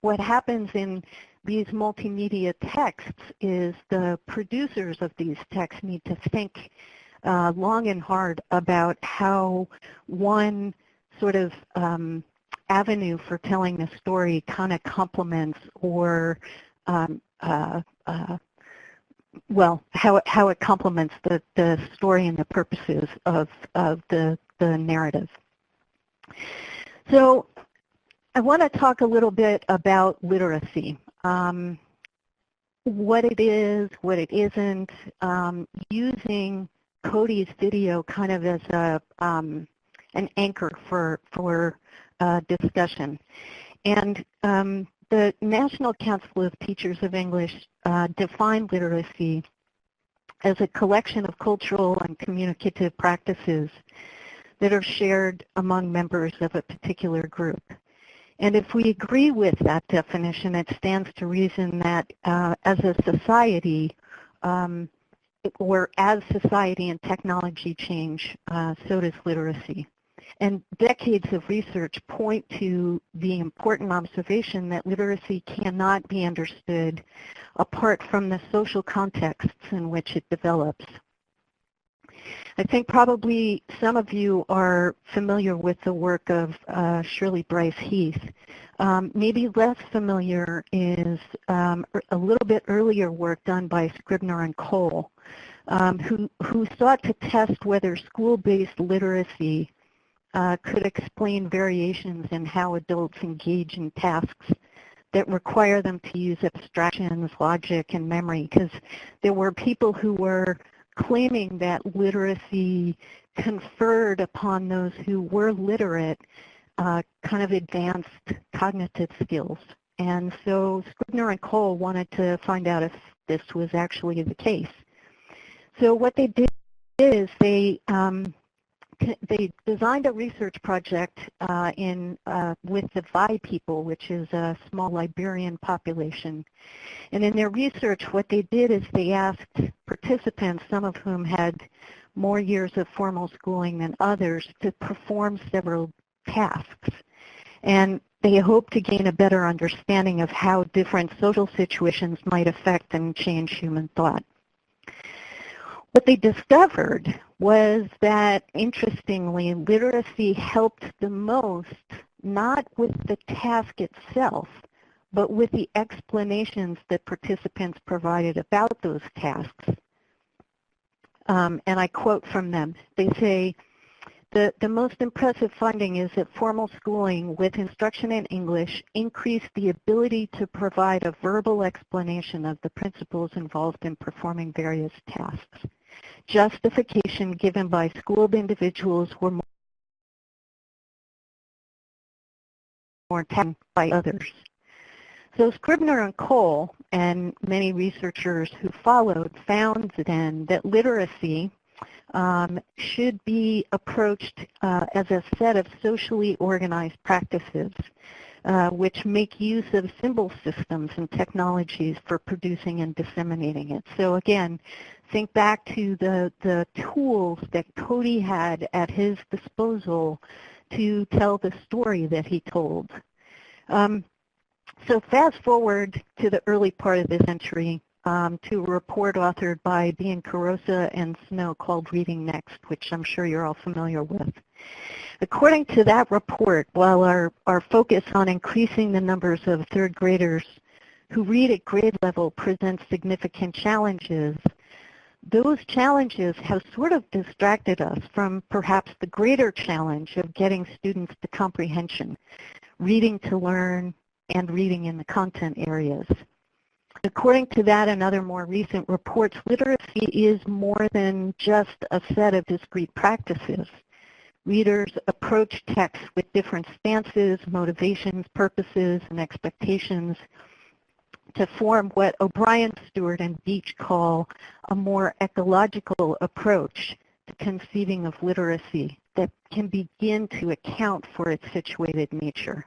what happens in these multimedia texts is the producers of these texts need to think long and hard about how one sort of avenue for telling the story kind of complements or well, how it complements the story and the purposes of the narrative. So I want to talk a little bit about literacy, what it is, what it isn't, using Cody's video kind of as an anchor for discussion. And the National Council of Teachers of English defined literacy as a collection of cultural and communicative practices that are shared among members of a particular group. And if we agree with that definition, it stands to reason that as a society, or as society and technology change, so does literacy. And decades of research point to the important observation that literacy cannot be understood apart from the social contexts in which it develops. I think probably some of you are familiar with the work of Shirley Bryce Heath. Maybe less familiar is a little bit earlier work done by Scribner and Cole, who sought to test whether school-based literacy could explain variations in how adults engage in tasks that require them to use abstractions, logic, and memory, because there were people who were claiming that literacy conferred upon those who were literate kind of advanced cognitive skills. And so Scribner and Cole wanted to find out if this was actually the case. So what they did is they designed a research project with the VI people, which is a small Liberian population. And in their research, what they did is they asked participants, some of whom had more years of formal schooling than others, to perform several tasks. And they hoped to gain a better understanding of how different social situations might affect and change human thought. What they discovered was that, interestingly, literacy helped the most not with the task itself, but with the explanations that participants provided about those tasks. And I quote from them. They say, the most impressive finding is that formal schooling with instruction in English increased the ability to provide a verbal explanation of the principles involved in performing various tasks. Justification given by schooled individuals were more taken by others. So Scribner and Cole and many researchers who followed found then that literacy should be approached as a set of socially organized practices which make use of symbol systems and technologies for producing and disseminating it. So again, think back to the tools that Cody had at his disposal to tell the story that he told. So fast forward to the early part of this century to a report authored by Biancarosa and Snow called Reading Next, which I'm sure you're all familiar with. According to that report, while our focus on increasing the numbers of third graders who read at grade level presents significant challenges, those challenges have sort of distracted us from perhaps the greater challenge of getting students to comprehension, reading to learn, and reading in the content areas. According to that and other more recent reports, literacy is more than just a set of discrete practices. Readers approach text with different stances, motivations, purposes, and expectations to form what O'Brien, Stewart, and Beach call a more ecological approach to conceiving of literacy that can begin to account for its situated nature.